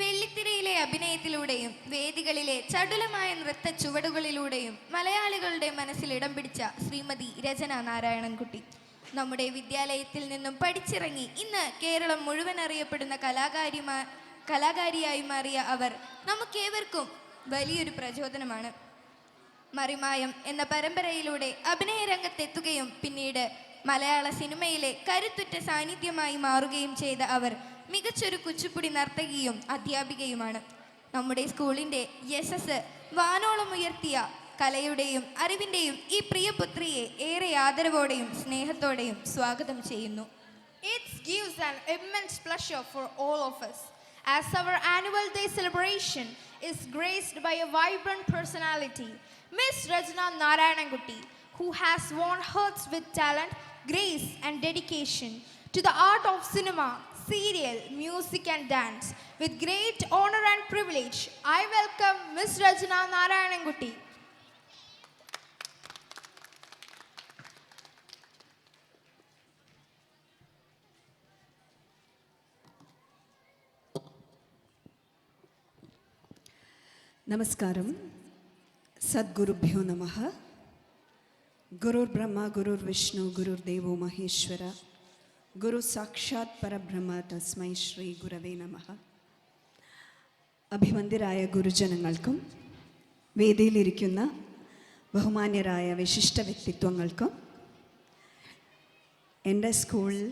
വെള്ളിത്തിരയിലെ അഭിനയത്തിലൂടെയും വേദികളിലെ ചടുലമായ നൃത്ത ചുവടുകളിലൂടെയും മലയാളികളുടെ മനസ്സിൽ ഇടം പിടിച്ച ശ്രീമതി രചന നാരായണൻകുട്ടി നമ്മുടെ വിദ്യാലയത്തിൽ നിന്നും പഠിച്ചിറങ്ങി ഇന്ന് കേരളം മുഴുവൻ അറിയപ്പെടുന്ന കലാകാരിയായി മാറിയ അവർ നമുക്കേവർക്കും വലിയൊരു പ്രചോദനമാണ്. മറിമായം എന്ന പരമ്പരയിലൂടെ അഭിനയ രംഗത്തെത്തുകയും പിന്നീട് മലയാള സിനിമയിലെ കരുത്തുറ്റ സാന്നിധ്യമായി മാറുകയും ചെയ്ത അവർ മികച്ചൊരു കുച്ചിപ്പുടി നർത്തകിയും അധ്യാപികയുമാണ്. നമ്മുടെ സ്കൂളിൻ്റെ യശസ് വാനോളം ഉയർത്തിയ കലയുടെയും അറിവിൻ്റെയും ഈ പ്രിയപുത്രിയെ ഏറെ ആദരവോടെയും സ്നേഹത്തോടെയും സ്വാഗതം ചെയ്യുന്നു. It gives an immense pleasure for all of us as our annual day celebration is graced by a vibrant personality, Miss Rajana Narayanankutti, who has won hearts with talent, grace and dedication to the art of cinema, serial, music and dance. With great honor and privilege, I welcome Miss Rajana Narayanankutti. നമസ്കാരം. സദ്ഗുരുഭ്യോ നമഃ. ഗുരുർ ബ്രഹ്മ ഗുരുർ വിഷ്ണു ഗുരുർ ദേവോ മഹേശ്വര ഗുരു സാക്ഷാത് പരബ്രഹ്മ തസ്മൈ ശ്രീ ഗുരവേ നമഃ. അഭിവന്ദ്യരായ ഗുരുജനങ്ങൾക്കും വേദിയിലിരിക്കുന്ന ബഹുമാന്യരായ വിശിഷ്ട വ്യക്തിത്വങ്ങൾക്കും എൻ്റെ സ്കൂളിൽ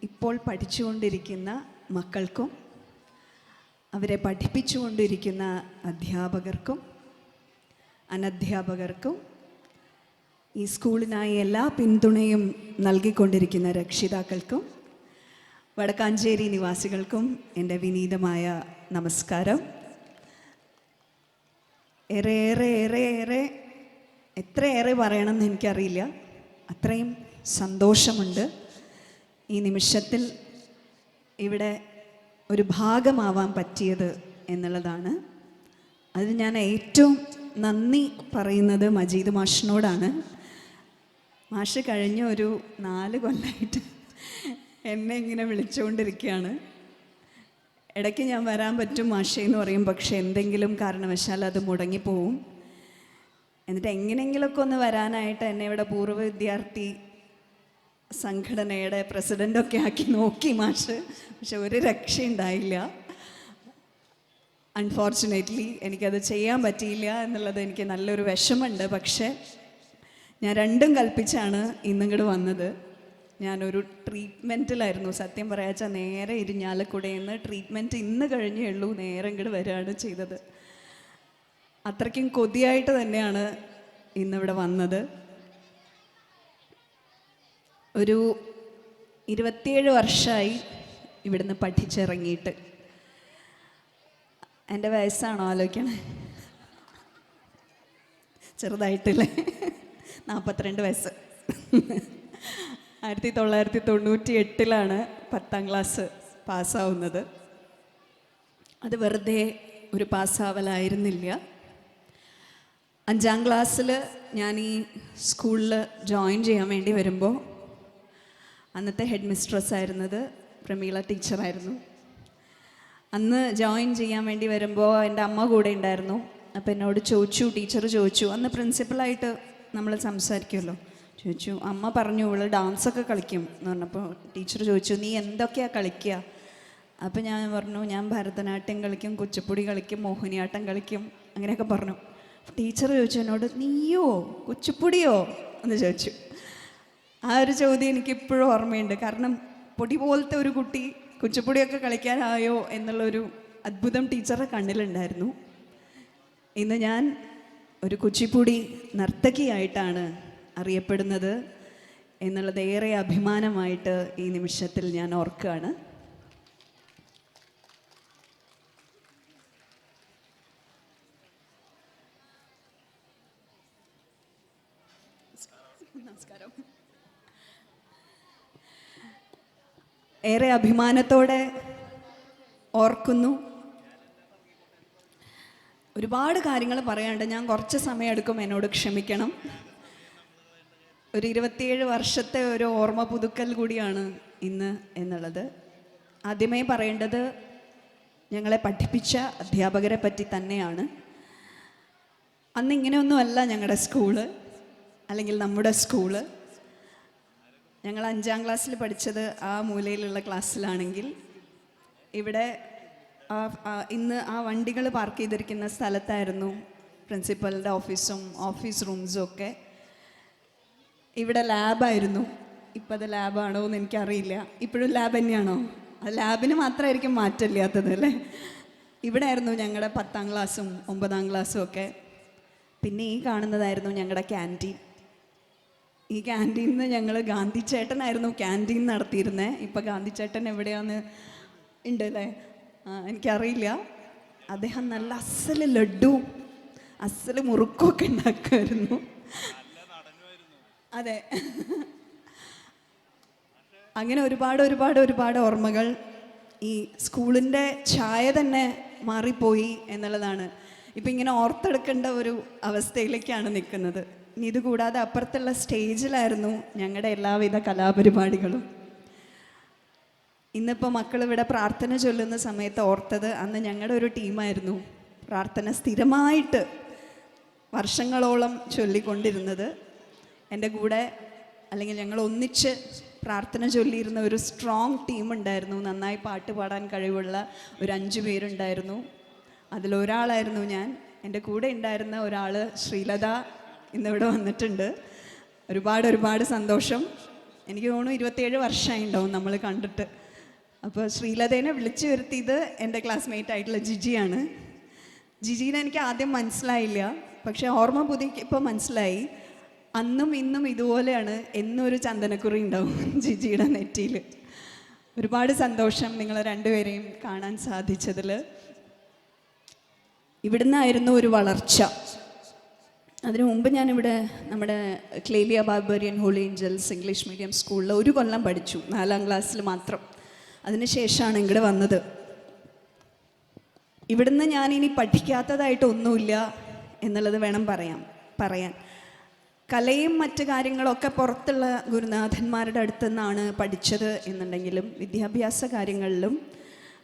ഇപ്പോൾ പഠിച്ചുകൊണ്ടിരിക്കുന്ന മക്കൾക്കും അവരെ പഠിപ്പിച്ചുകൊണ്ടിരിക്കുന്ന അധ്യാപകർക്കും അനധ്യാപകർക്കും ഈ സ്കൂളിനായി എല്ലാ പിന്തുണയും നൽകിക്കൊണ്ടിരിക്കുന്ന രക്ഷിതാക്കൾക്കും വടക്കാഞ്ചേരി നിവാസികൾക്കും എൻ്റെ വിനീതമായ നമസ്കാരം. ഏറെ എത്രയേറെ പറയണമെന്ന് എനിക്കറിയില്ല. അത്രയും സന്തോഷമുണ്ട് ഈ നിമിഷത്തിൽ ഇവിടെ ഒരു ഭാഗമാവാൻ പറ്റിയത് എന്നുള്ളതാണ്. അത് ഞാൻ ഏറ്റവും നന്ദി പറയുന്നത് മജീദ് മാഷിനോടാണ്. മാഷ് കഴിഞ്ഞ ഒരു 4 കൊല്ലമായിട്ട് എന്നെ ഇങ്ങനെ വിളിച്ചുകൊണ്ടിരിക്കുകയാണ്. ഇടയ്ക്ക് ഞാൻ വരാൻ പറ്റും മാഷേ എന്ന് പറയും, പക്ഷെ എന്തെങ്കിലും കാരണവശാൽ അത് മുടങ്ങിപ്പോവും. എന്നിട്ട് എങ്ങനെയെങ്കിലുമൊക്കെ ഒന്ന് വരാനായിട്ട് എന്നെ ഇവിടെ പൂർവ്വ വിദ്യാർത്ഥി സംഘടനയുടെ പ്രസിഡൻ്റൊക്കെ ആക്കി നോക്കി മാഷ്, പക്ഷെ ഒരു രക്ഷയുണ്ടായില്ല. അൺഫോർച്ചുനേറ്റ്ലി എനിക്കത് ചെയ്യാൻ പറ്റിയില്ല എന്നുള്ളത് എനിക്ക് നല്ലൊരു വിഷമമുണ്ട്. പക്ഷേ ഞാൻ രണ്ടും കൽപ്പിച്ചാണ് ഇന്നിങ്ങോട്ട് വന്നത്. ഞാനൊരു ട്രീറ്റ്മെൻറ്റിലായിരുന്നു. സത്യം പറയാച്ചാൽ നേരെ ഇരിഞ്ഞാലക്കുടയിൽ നിന്ന് ട്രീറ്റ്മെൻറ്റ് ഇന്ന് കഴിഞ്ഞേ ഉള്ളൂ, നേരെ ഇങ്ങോട്ട് വരികയാണ് ചെയ്തത്. അത്രയ്ക്കും കൊതിയായിട്ട് തന്നെയാണ് ഇന്നിവിടെ വന്നത്. ഒരു 27 വർഷമായി ഇവിടുന്ന് പഠിച്ചിറങ്ങിയിട്ട്. എൻ്റെ വയസ്സാണോ ആലോചിക്കണേ? ചെറുതായിട്ടില്ലേ? 42 വയസ്സ്. 1998 10ാം ക്ലാസ് പാസ്സാവുന്നത്. അത് വെറുതെ ഒരു പാസ്സാവലായിരുന്നില്ല. 5ാം ക്ലാസ്സിൽ ഞാൻ ഈ സ്കൂളിൽ ജോയിൻ ചെയ്യാൻ വേണ്ടി വരുമ്പോൾ അന്നത്തെ ഹെഡ് മിസ്ട്രസ് ആയിരുന്നത് പ്രമീള ടീച്ചറായിരുന്നു. അന്ന് ജോയിൻ ചെയ്യാൻ വേണ്ടി വരുമ്പോൾ എൻ്റെ അമ്മ കൂടെ ഉണ്ടായിരുന്നു. അപ്പോൾ എന്നോട് ടീച്ചർ ചോദിച്ചു, അന്ന് പ്രിൻസിപ്പളായിട്ട് നമ്മൾ സംസാരിക്കുമല്ലോ, ചോദിച്ചു, അമ്മ പറഞ്ഞു ഇവള് ഡാൻസൊക്കെ കളിക്കും എന്ന് പറഞ്ഞപ്പോൾ ടീച്ചർ ചോദിച്ചു, നീ എന്തൊക്കെയാണ് കളിക്കുക? അപ്പോൾ ഞാൻ പറഞ്ഞു, ഞാൻ ഭരതനാട്യം കളിക്കും, കുച്ചിപ്പുടി കളിക്കും, മോഹിനിയാട്ടം കളിക്കും, അങ്ങനെയൊക്കെ പറഞ്ഞു. ടീച്ചർ ചോദിച്ചു എന്നോട്, നീയോ കുച്ചിപ്പുടിയോ എന്ന് ചോദിച്ചു. ആ ഒരു ചോദ്യം എനിക്കിപ്പോഴും ഓർമ്മയുണ്ട്. കാരണം പൊടി പോലത്തെ ഒരു കുട്ടി കുച്ചിപ്പുടിയൊക്കെ കളിക്കാനായോ എന്നുള്ളൊരു അത്ഭുതം ടീച്ചറുടെ കണ്ണിലുണ്ടായിരുന്നു. ഇന്ന് ഞാൻ ഒരു കുച്ചിപ്പുടി നർത്തകിയായിട്ടാണ് അറിയപ്പെടുന്നത് എന്നുള്ളത് ഏറെ അഭിമാനമായിട്ട് ഈ നിമിഷത്തിൽ ഞാൻ ഓർക്കുകയാണ്. നമസ്കാരം. ഏറെ അഭിമാനത്തോടെ ഓർക്കുന്നു. ഒരുപാട് കാര്യങ്ങൾ പറയാനുണ്ട്. ഞാൻ കുറച്ച് സമയം എടുക്കും, എന്നോട് ക്ഷമിക്കണം. ഒരു 27 വർഷത്തെ ഒരു ഓർമ്മ പുതുക്കൽ കൂടിയാണ് ഇന്ന് എന്നുള്ളത്. ആദ്യമേ പറയേണ്ടത് ഞങ്ങളെ പഠിപ്പിച്ച അധ്യാപകരെ പറ്റി തന്നെയാണ്. അന്ന് ഇങ്ങനെയൊന്നുമല്ല ഞങ്ങളുടെ സ്കൂള്, അല്ലെങ്കിൽ നമ്മുടെ സ്കൂള്. ഞങ്ങൾ 5ാം ക്ലാസ്സിൽ പഠിച്ചത് ആ മൂലയിലുള്ള ക്ലാസ്സിലാണെങ്കിൽ ഇവിടെ ഇന്ന് ആ വണ്ടികൾ പാർക്ക് ചെയ്തിരിക്കുന്ന സ്ഥലത്തായിരുന്നു പ്രിൻസിപ്പലിൻ്റെ ഓഫീസും ഓഫീസ് റൂംസും ഒക്കെ. ഇവിടെ ലാബായിരുന്നു. ഇപ്പം അത് ലാബാണോ എന്ന് എനിക്കറിയില്ല. ഇപ്പോഴും ലാബ് തന്നെയാണോ? അത് ലാബിന് മാത്രമായിരിക്കും മാറ്റമില്ലാത്തത് അല്ലേ. ഇവിടെ ആയിരുന്നു ഞങ്ങളുടെ 10ാം ക്ലാസ്സും 9ാം ക്ലാസ്സും ഒക്കെ. പിന്നെ ഈ കാണുന്നതായിരുന്നു ഞങ്ങളുടെ ക്യാൻറ്റീൻ. ഈ ക്യാൻറ്റീനിൽ നിന്ന് ഞങ്ങൾ ഗാന്ധി ചേട്ടനായിരുന്നു ക്യാൻറ്റീൻ നടത്തിയിരുന്നത്. ഇപ്പം ഗാന്ധി ചേട്ടൻ എവിടെയാന്ന് ഉണ്ട് അല്ലേ, എനിക്കറിയില്ല. അദ്ദേഹം നല്ല അസല് ലഡ്ഡുവും അസല് മുറുക്കുമൊക്കെ ഉണ്ടാക്കുമായിരുന്നു. അതെ, അങ്ങനെ ഒരുപാട് ഓർമ്മകൾ. ഈ സ്കൂളിൻ്റെ ഛായ തന്നെ മാറിപ്പോയി എന്നുള്ളതാണ്. ഇപ്പം ഇങ്ങനെ ഓർത്തെടുക്കേണ്ട ഒരു അവസ്ഥയിലേക്കാണ് നിൽക്കുന്നത്. ഇനി ഇതുകൂടാതെ അപ്പുറത്തുള്ള സ്റ്റേജിലായിരുന്നു ഞങ്ങളുടെ എല്ലാവിധ കലാപരിപാടികളും. ഇന്നിപ്പോൾ മക്കൾ ഇവിടെ പ്രാർത്ഥന ചൊല്ലുന്ന സമയത്ത് ഓർത്തത്, അന്ന് ഞങ്ങളുടെ ഒരു ടീമായിരുന്നു പ്രാർത്ഥന സ്ഥിരമായിട്ട് വർഷങ്ങളോളം ചൊല്ലിക്കൊണ്ടിരുന്നത്. എൻ്റെ കൂടെ, അല്ലെങ്കിൽ ഞങ്ങൾ ഒന്നിച്ച് പ്രാർത്ഥന ചൊല്ലിയിരുന്ന ഒരു സ്ട്രോങ് ടീമുണ്ടായിരുന്നു. നന്നായി പാട്ട് പാടാൻ കഴിവുള്ള ഒരു 5 പേരുണ്ടായിരുന്നു. അതിലൊരാളായിരുന്നു ഞാൻ. എൻ്റെ കൂടെ ഉണ്ടായിരുന്ന ഒരാൾ ശ്രീലത ഇന്നിവിടെ വന്നിട്ടുണ്ട്. ഒരുപാട് സന്തോഷം. എനിക്ക് തോന്നുന്നു 27 വർഷമായി ഉണ്ടാവും നമ്മൾ കണ്ടിട്ട്. അപ്പോൾ ശ്രീലതേനെ വിളിച്ചു വരുത്തിയത് എൻ്റെ ക്ലാസ്മേറ്റ് ആയിട്ടുള്ള ജിജിയാണ്. ജിജീനെ എനിക്ക് ആദ്യം മനസ്സിലായില്ല, പക്ഷേ ഓർമ്മ പുതുക്കിയപ്പോൾ മനസ്സിലായി. അന്നും ഇന്നും ഇതുപോലെയാണ്, എന്നൊരു ചന്ദനക്കുറി ഉണ്ടാവും ജിജിയുടെ നെറ്റിയിൽ. ഒരുപാട് സന്തോഷം നിങ്ങളെ രണ്ടുപേരെയും കാണാൻ സാധിച്ചതിൽ. ഇവിടുന്നായിരുന്നു ഒരു വളർച്ച. അതിനു മുമ്പ് ഞാനിവിടെ നമ്മുടെ Clelia Barbieri Holy Angels English medium സ്കൂളിൽ 1 കൊല്ലം പഠിച്ചു, 4ാം ക്ലാസ്സിൽ മാത്രം. അതിനുശേഷമാണ് ഇങ്ങോട്ട് വന്നത്. ഇവിടുന്ന് ഞാനിനി പഠിക്കാത്തതായിട്ടൊന്നുമില്ല എന്നുള്ളത് വേണം പറയാൻ. കലയും മറ്റു കാര്യങ്ങളൊക്കെ പുറത്തുള്ള ഗുരുനാഥന്മാരുടെ അടുത്തു നിന്നാണ് പഠിച്ചത് എന്നുണ്ടെങ്കിലും വിദ്യാഭ്യാസ കാര്യങ്ങളിലും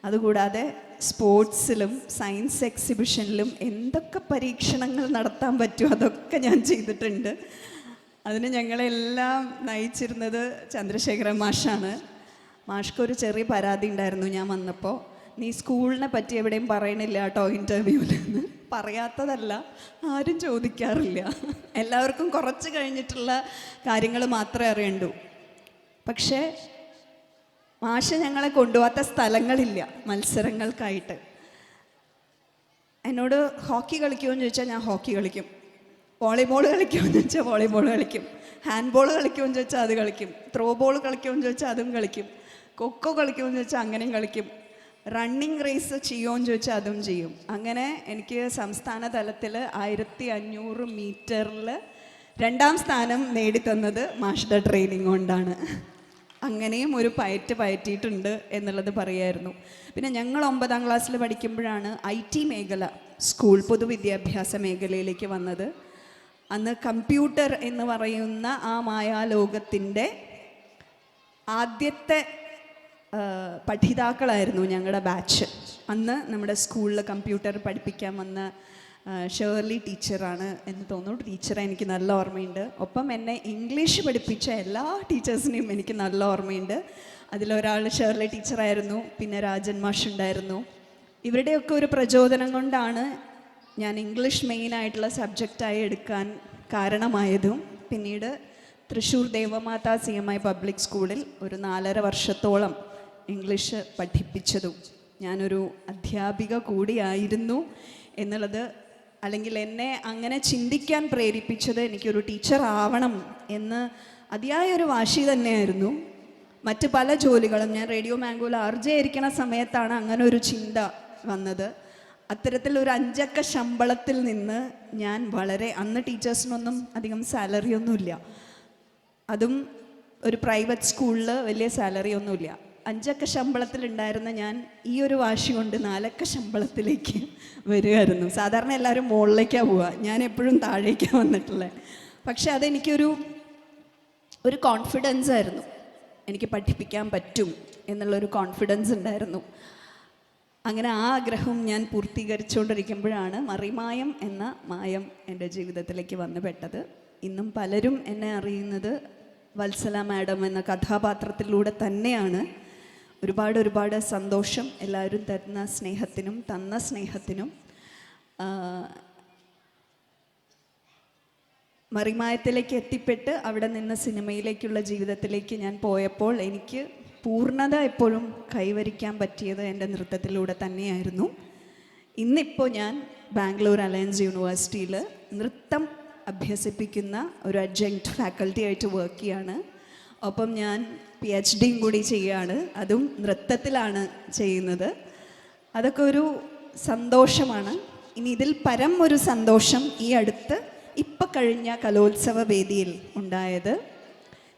അതുകൂടാതെ സ്പോർട്സിലും സയൻസ് എക്സിബിഷനിലും എന്തൊക്കെ പരീക്ഷണങ്ങൾ നടത്താൻ പറ്റുമോ അതൊക്കെ ഞാൻ ചെയ്തിട്ടുണ്ട്. അതിന് ഞങ്ങളെല്ലാം നയിച്ചിരുന്നത് ചന്ദ്രശേഖരൻ മാഷാണ്. മാഷ്ക്കൊരു ചെറിയ പരാതി ഉണ്ടായിരുന്നു ഞാൻ വന്നപ്പോൾ, നീ സ്കൂളിനെ പറ്റി എവിടെയും പറയണില്ല കേട്ടോ ഇൻ്റർവ്യൂവിൽ. പറയാത്തതല്ല, ആരും ചോദിക്കാറില്ല. എല്ലാവർക്കും കുറച്ച് കഴിഞ്ഞിട്ടുള്ള കാര്യങ്ങൾ മാത്രമേ അറിയണ്ടൂ. പക്ഷേ മാഷ് ഞങ്ങളെ കൊണ്ടുപോകാത്ത സ്ഥലങ്ങളില്ല മത്സരങ്ങൾക്കായിട്ട്. എന്നോട് ഹോക്കി കളിക്കുമോ എന്ന് ചോദിച്ചാൽ ഞാൻ ഹോക്കി കളിക്കും. വോളിബോൾ കളിക്കുമോ എന്ന് ചോദിച്ചാൽ വോളിബോൾ കളിക്കും. ഹാൻഡ് ബോൾ കളിക്കുമോ എന്ന് ചോദിച്ചാൽ അത് കളിക്കും. ത്രോ ബോൾ കളിക്കുമോ എന്ന് ചോദിച്ചാൽ അതും കളിക്കും. കൊക്കോ കളിക്കുമോ എന്ന് ചോദിച്ചാൽ അങ്ങനെയും കളിക്കും. റണ്ണിങ് റേസ് ചെയ്യുമോ എന്ന് ചോദിച്ചാൽ അതും ചെയ്യും. അങ്ങനെ എനിക്ക് സംസ്ഥാന തലത്തിൽ 1500 മീറ്ററിൽ 2ാം സ്ഥാനം നേടിത്തന്നത് മാഷ്ടെ ട്രെയിനിങ് കൊണ്ടാണ്. അങ്ങനെയും ഒരു പയറ്റിയിട്ടുണ്ട് എന്നുള്ളത് പറയായിരുന്നു. പിന്നെ ഞങ്ങൾ 9ാം ക്ലാസ്സിൽ പഠിക്കുമ്പോഴാണ് IT മേഖല, സ്കൂൾ പൊതുവിദ്യാഭ്യാസ മേഖലയിലേക്ക് വന്നത്. അന്ന് കമ്പ്യൂട്ടർ എന്ന് പറയുന്ന ആ മായാലോകത്തിൻ്റെ ആദ്യത്തെ പഠിതാക്കളായിരുന്നു ഞങ്ങളുടെ ബാച്ച്. അന്ന് നമ്മുടെ സ്കൂളിൽ കമ്പ്യൂട്ടർ പഠിപ്പിക്കാൻ വന്ന ഷേർലി ടീച്ചറാണ് എന്ന് തോന്നുന്നു. ടീച്ചറെ എനിക്ക് നല്ല ഓർമ്മയുണ്ട്. ഒപ്പം എന്നെ ഇംഗ്ലീഷ് പഠിപ്പിച്ച എല്ലാ ടീച്ചേഴ്സിനെയും എനിക്ക് നല്ല ഓർമ്മയുണ്ട്. അതിലൊരാൾ ഷേർലി ടീച്ചറായിരുന്നു. പിന്നെ രാജൻ മാഷ് ഉണ്ടായിരുന്നു. ഇവരുടെയൊക്കെ ഒരു പ്രചോദനം കൊണ്ടാണ് ഞാൻ ഇംഗ്ലീഷ് മെയിനായിട്ടുള്ള സബ്ജക്റ്റായി എടുക്കാൻ കാരണമായതും. പിന്നീട് തൃശ്ശൂർ ദേവമാതാ CMI പബ്ലിക് സ്കൂളിൽ ഒരു 4.5 വർഷത്തോളം ഇംഗ്ലീഷ് പഠിപ്പിച്ചതും. ഞാനൊരു അധ്യാപിക കൂടിയായിരുന്നു എന്നുള്ളത്, അല്ലെങ്കിൽ എന്നെ അങ്ങനെ ചിന്തിക്കാൻ പ്രേരിപ്പിച്ചത് എനിക്കൊരു ടീച്ചർ ആവണം എന്ന് അതിയായൊരു വാശി തന്നെയായിരുന്നു. മറ്റ് പല ജോലികളും, ഞാൻ റേഡിയോ മാംഗോയിൽ RJ ആയിരിക്കുന്ന സമയത്താണ് അങ്ങനെ ഒരു ചിന്ത വന്നത്. അത്തരത്തിൽ ഒരു 5 അക്ക ശമ്പളത്തിൽ നിന്ന് ഞാൻ വളരെ, അന്ന് ടീച്ചേഴ്സിനൊന്നും അധികം സാലറി ഒന്നുമില്ല, അതും ഒരു പ്രൈവറ്റ് സ്കൂളിൽ വലിയ സാലറി ഒന്നുമില്ല. 5 അക്ക ശമ്പളത്തിലുണ്ടായിരുന്ന ഞാൻ ഈ ഒരു വാശി കൊണ്ട് 4 അക്ക ശമ്പളത്തിലേക്ക് വരികയായിരുന്നു. സാധാരണ എല്ലാവരും മുകളിലേക്കാണ് പോവുക, ഞാൻ എപ്പോഴും താഴേക്കാണ് വന്നിട്ടുള്ളത്. പക്ഷെ അതെനിക്കൊരു കോൺഫിഡൻസ് ആയിരുന്നു. എനിക്ക് പഠിപ്പിക്കാൻ പറ്റും എന്നുള്ളൊരു കോൺഫിഡൻസ് ഉണ്ടായിരുന്നു. അങ്ങനെ ആ ആഗ്രഹം ഞാൻ പൂർത്തീകരിച്ചുകൊണ്ടിരിക്കുമ്പോഴാണ് മറിമായം എന്ന മായം എൻ്റെ ജീവിതത്തിലേക്ക് വന്നു പെട്ടത്. ഇന്നും പലരും എന്നെ അറിയുന്നത് വത്സല മാഡം എന്ന കഥാപാത്രത്തിലൂടെ തന്നെയാണ്. ഒരുപാട് സന്തോഷം എല്ലാവരും തരുന്ന സ്നേഹത്തിനും തന്ന സ്നേഹത്തിനും. മറിമായത്തിലേക്ക് എത്തിപ്പെട്ട് അവിടെ നിന്ന് സിനിമയിലേക്കുള്ള ജീവിതത്തിലേക്ക് ഞാൻ പോയപ്പോൾ എനിക്ക് പൂർണ്ണത എപ്പോഴും കൈവരിക്കാൻ പറ്റിയത് എൻ്റെ നൃത്തത്തിലൂടെ തന്നെയായിരുന്നു. ഇന്നിപ്പോൾ ഞാൻ ബാംഗ്ലൂർ അലയൻസ് യൂണിവേഴ്സിറ്റിയിൽ നൃത്തം അഭ്യസിപ്പിക്കുന്ന ഒരു അഡ്ജങ്ക്റ്റ് ഫാക്കൽറ്റി ആയിട്ട് വർക്ക് ചെയ്യാണ്. ഒപ്പം ഞാൻ PhDയും കൂടി ചെയ്യുകയാണ്. അതും നൃത്തത്തിലാണ് ചെയ്യുന്നത്. അതൊക്കെ ഒരു സന്തോഷമാണ്. ഇനി ഇതിൽ പരം ഒരു സന്തോഷം ഈ അടുത്ത് ഇപ്പം കഴിഞ്ഞ കലോത്സവ വേദിയിൽ ഉണ്ടായത്.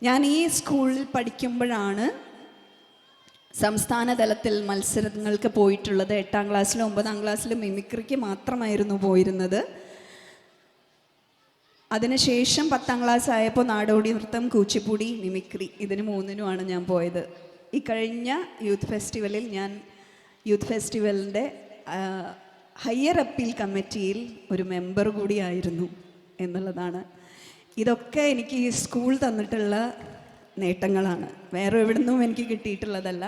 ഞാൻ ഈ സ്കൂളിൽ പഠിക്കുമ്പോഴാണ് സംസ്ഥാന തലത്തിൽ മത്സരങ്ങൾക്ക് പോയിട്ടുള്ളത്. 8ാം ക്ലാസ്സിലും 9ാം ക്ലാസ്സിലും മിമിക്രിക്ക് മാത്രമായിരുന്നു പോയിരുന്നത്. അതിനുശേഷം 10ാം ക്ലാസ് ആയപ്പോൾ നാടോടി നൃത്തം, കൂച്ചിപ്പുടി, മിമിക്രി ഇതിന് 3നുമാണ് ഞാൻ പോയത്. ഈ കഴിഞ്ഞ യൂത്ത് ഫെസ്റ്റിവലിൽ ഞാൻ യൂത്ത് ഫെസ്റ്റിവലിൻ്റെ ഹയർ അപ്പീൽ കമ്മിറ്റിയിൽ ഒരു മെമ്പർ കൂടിയായിരുന്നു എന്നുള്ളതാണ്. ഇതൊക്കെ എനിക്ക് ഈ സ്കൂൾ തന്നിട്ടുള്ള നേട്ടങ്ങളാണ്. വേറെ എവിടെ നിന്നും എനിക്ക് കിട്ടിയിട്ടുള്ളതല്ല.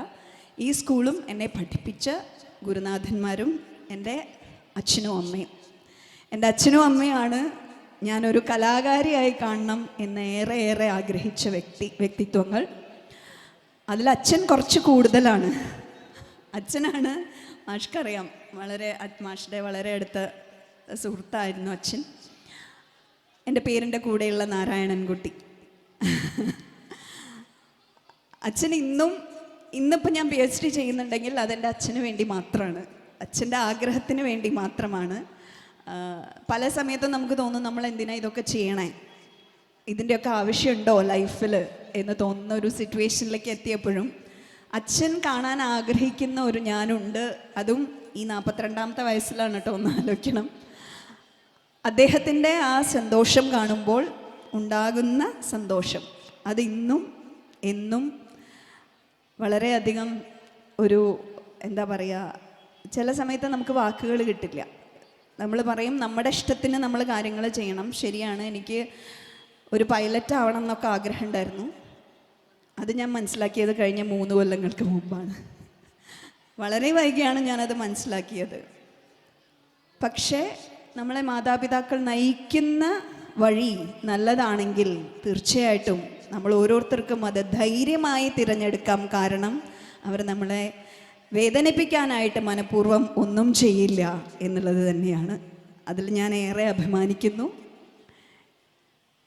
ഈ സ്കൂളും എന്നെ പഠിപ്പിച്ച ഗുരുനാഥന്മാരും എൻ്റെ അച്ഛനും അമ്മയും. എൻ്റെ അച്ഛനും അമ്മയാണ് ഞാനൊരു കലാകാരിയായി കാണണം എന്ന് ഏറെ ആഗ്രഹിച്ച വ്യക്തിത്വങ്ങൾ. അതിൽ അച്ഛൻ കുറച്ച് കൂടുതലാണ്. അച്ഛനാണ്, മാഷ്ക്കറിയാം, മാഷിൻ്റെ വളരെ അടുത്ത സുഹൃത്തായിരുന്നു അച്ഛൻ. എൻ്റെ പേരിൻ്റെ കൂടെയുള്ള നാരായണൻകുട്ടി. അച്ഛൻ ഇന്നിപ്പോൾ ഞാൻ PhD ചെയ്യുന്നുണ്ടെങ്കിൽ അതെൻ്റെ അച്ഛന് വേണ്ടി മാത്രമാണ്, അച്ഛൻ്റെ ആഗ്രഹത്തിന് വേണ്ടി മാത്രമാണ്. പല സമയത്തും നമുക്ക് തോന്നും നമ്മൾ എന്തിനാ ഇതൊക്കെ ചെയ്യണേ, ഇതിൻ്റെയൊക്കെ ആവശ്യമുണ്ടോ ലൈഫിൽ എന്ന് തോന്നുന്ന ഒരു സിറ്റുവേഷനിലേക്ക് എത്തിയപ്പോഴും അച്ഛൻ കാണാൻ ആഗ്രഹിക്കുന്ന ഒരു ഞാനുണ്ട്. അതും ഈ 42ാമത്തെ വയസ്സിലാണ് കേട്ടോ, ഒന്ന് ആലോചിക്കണം. അദ്ദേഹത്തിൻ്റെ ആ സന്തോഷം കാണുമ്പോൾ ഉണ്ടാകുന്ന സന്തോഷം അത് എന്നും വളരെയധികം ഒരു എന്താ പറയുക, ചില സമയത്ത് നമുക്ക് വാക്കുകൾ കിട്ടില്ല. നമ്മൾ പറയും നമ്മുടെ ഇഷ്ടത്തിന് നമ്മൾ കാര്യങ്ങൾ ചെയ്യണം. ശരിയാണ്, എനിക്ക് ഒരു പൈലറ്റ് ആവണം എന്നൊക്കെ ആഗ്രഹം ഉണ്ടായിരുന്നു. അത് ഞാൻ മനസ്സിലാക്കിയത് കഴിഞ്ഞ 3 കൊല്ലങ്ങൾക്ക് മുമ്പാണ്. വളരെ വൈകിയാണ് ഞാനത് മനസ്സിലാക്കിയത്. പക്ഷേ നമ്മളെ മാതാപിതാക്കൾ നയിക്കുന്ന വഴി നല്ലതാണെങ്കിൽ തീർച്ചയായിട്ടും നമ്മൾ ഓരോരുത്തർക്കും അത് ധൈര്യമായി തിരഞ്ഞെടുക്കാം. കാരണം അവർ നമ്മളെ വേദനിപ്പിക്കാനായിട്ട് മനഃപൂർവ്വം ഒന്നും ചെയ്യില്ല എന്നുള്ളത് തന്നെയാണ്. അതിൽ ഞാൻ ഏറെ അഭിമാനിക്കുന്നു.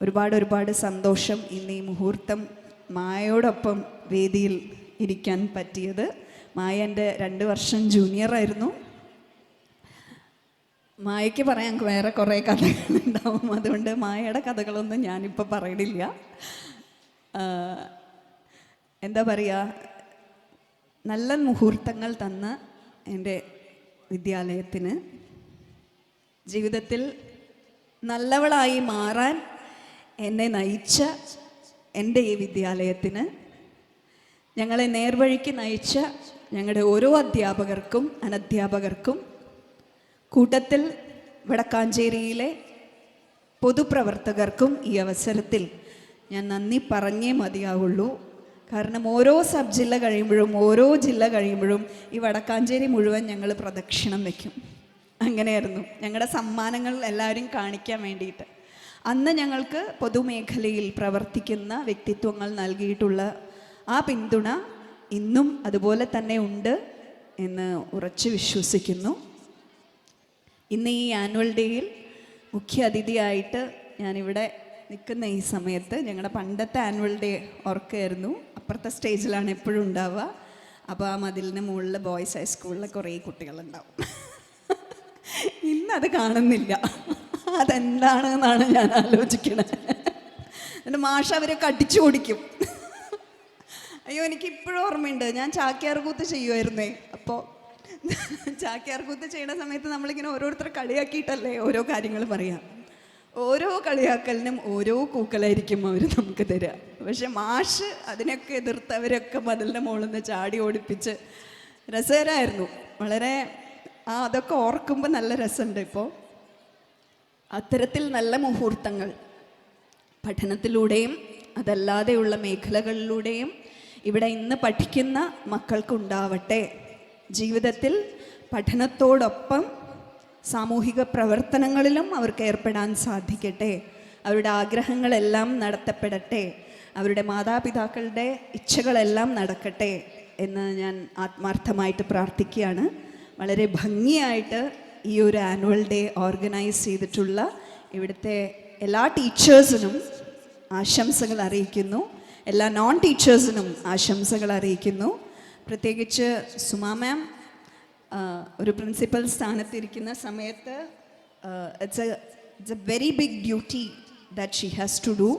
ഒരുപാട് സന്തോഷം ഇന്ന് ഈ മുഹൂർത്തം മായയോടൊപ്പം വേദിയിൽ ഇരിക്കാൻ പറ്റിയത്. മായ എൻ്റെ 2 വർഷം ജൂനിയറായിരുന്നു. മായയ്ക്ക് പറയാൻ വേറെ കുറേ കഥകളുണ്ടാവും. അതുകൊണ്ട് മായയുടെ കഥകളൊന്നും ഞാനിപ്പോൾ പറയണില്ല. എന്താ പറയുക, നല്ല മുഹൂർത്തങ്ങൾ തന്ന എൻ്റെ വിദ്യാലയത്തിന്, ജീവിതത്തിൽ നല്ലവളായി മാറാൻ എന്നെ നയിച്ച എൻ്റെ ഈ വിദ്യാലയത്തിന്, ഞങ്ങളെ നേർവഴിക്ക് നയിച്ച ഞങ്ങളുടെ ഓരോ അധ്യാപകർക്കും അനധ്യാപകർക്കും, കൂട്ടത്തിൽ വടക്കാഞ്ചേരിയിലെ പൊതുപ്രവർത്തകർക്കും ഈ അവസരത്തിൽ ഞാൻ നന്ദി പറഞ്ഞേ മതിയാവുള്ളൂ. കാരണം ഓരോ സബ് ജില്ല കഴിയുമ്പോഴും ഓരോ ജില്ല കഴിയുമ്പോഴും ഈ വടക്കാഞ്ചേരി മുഴുവൻ ഞങ്ങൾ പ്രദക്ഷിണം വയ്ക്കും. അങ്ങനെയായിരുന്നു ഞങ്ങളുടെ സമ്മാനങ്ങൾ എല്ലാവരും കാണിക്കാൻ വേണ്ടിയിട്ട്. അന്ന് ഞങ്ങൾക്ക് പൊതുമേഖലയിൽ പ്രവർത്തിക്കുന്ന വ്യക്തിത്വങ്ങൾ നൽകിയിട്ടുള്ള ആ പിന്തുണ ഇന്നും അതുപോലെ തന്നെ ഉണ്ട് എന്ന് ഉറച്ചു വിശ്വസിക്കുന്നു. ഇന്ന് ഈ ആനുവൽ ഡേയിൽ മുഖ്യ അതിഥിയായിട്ട് ഞാനിവിടെ നിൽക്കുന്ന ഈ സമയത്ത് ഞങ്ങളുടെ പണ്ടത്തെ ആനുവൽ ഡേ ഓർക്കുകയായിരുന്നു. അപ്പുറത്തെ സ്റ്റേജിലാണ് എപ്പോഴും ഉണ്ടാവുക. അപ്പോൾ ആ മതിലിന് മുകളിൽ ബോയ്സ് ഹൈസ്കൂളിലെ കുറേ കുട്ടികളുണ്ടാവും. ഇന്നത് കാണുന്നില്ല. അതെന്താണെന്നാണ് ഞാൻ ആലോചിക്കണത്. എൻ്റെ മാഷ അവരൊക്കെ അടിച്ചു ഓടിക്കും. അയ്യോ, എനിക്കിപ്പോഴും ഓർമ്മയുണ്ട്, ഞാൻ ചാക്യാർകൂത്ത് ചെയ്യുമായിരുന്നേ. അപ്പോൾ ചാക്യാർകൂത്ത് ചെയ്യുന്ന സമയത്ത് നമ്മളിങ്ങനെ ഓരോരുത്തരെ കളിയാക്കിയിട്ടല്ലേ ഓരോ കാര്യങ്ങൾ പറയാം. ഓരോ കളിയാക്കലിനും ഓരോ കൂക്കലായിരിക്കും അവർ നമുക്ക് തരിക. പക്ഷെ മാഷ് അതിനൊക്കെ എതിർത്തവരൊക്കെ മതിലിൻ്റെ മുകളിൽ നിന്ന് ചാടി ഓടിപ്പിച്ച് രസകരമായിരുന്നു. വളരെ അതൊക്കെ ഓർക്കുമ്പോൾ നല്ല രസമുണ്ട്. ഇപ്പോൾ അത്തരത്തിൽ നല്ല മുഹൂർത്തങ്ങൾ പഠനത്തിലൂടെയും അതല്ലാതെയുള്ള മേഖലകളിലൂടെയും ഇവിടെ ഇന്ന് പഠിക്കുന്ന മക്കൾക്കുണ്ടാവട്ടെ. ജീവിതത്തിൽ പഠനത്തോടൊപ്പം സാമൂഹിക പ്രവർത്തനങ്ങളിലും അവർക്ക് ഏർപ്പെടാൻ സാധിക്കട്ടെ. അവരുടെ ആഗ്രഹങ്ങളെല്ലാം നടത്തപ്പെടട്ടെ. അവരുടെ മാതാപിതാക്കളുടെ ഇച്ഛകളെല്ലാം നടക്കട്ടെ എന്ന് ഞാൻ ആത്മാർത്ഥമായിട്ട് പ്രാർത്ഥിക്കുകയാണ്. വളരെ ഭംഗിയായിട്ട് ഈ ഒരു ആനുവൽ ഡേ ഓർഗനൈസ് ചെയ്തിട്ടുള്ള ഇവിടുത്തെ എല്ലാ ടീച്ചേഴ്സിനും ആശംസകൾ അറിയിക്കുന്നു. എല്ലാ നോൺ ടീച്ചേഴ്സിനും ആശംസകൾ അറിയിക്കുന്നു. പ്രത്യേകിച്ച് സുമാ മാം ഒരു പ്രിൻസിപ്പൽ സ്ഥാനത്തിരിക്കുന്ന സമയത്ത് it's a very big duty that she has to do.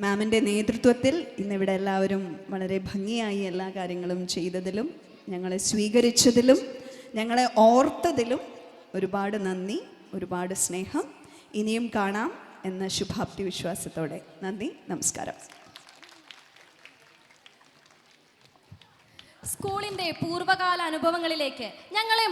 മാമിൻ്റെ നേതൃത്വത്തിൽ ഇന്നിവിടെ എല്ലാവരും വളരെ ഭംഗിയായി എല്ലാ കാര്യങ്ങളും ചെയ്തതിലും ഞങ്ങളെ സ്വീകരിച്ചതിലും ഞങ്ങളെ ഓർത്തതിലും ഒരുപാട് നന്ദി, ഒരുപാട് സ്നേഹം. ഇനിയും കാണാം എന്ന ശുഭാപ്തി വിശ്വാസത്തോടെ നന്ദി, നമസ്കാരം. സ്കൂളിൻ്റെ പൂർവ്വകാല അനുഭവങ്ങളിലേക്ക് ഞങ്ങളെ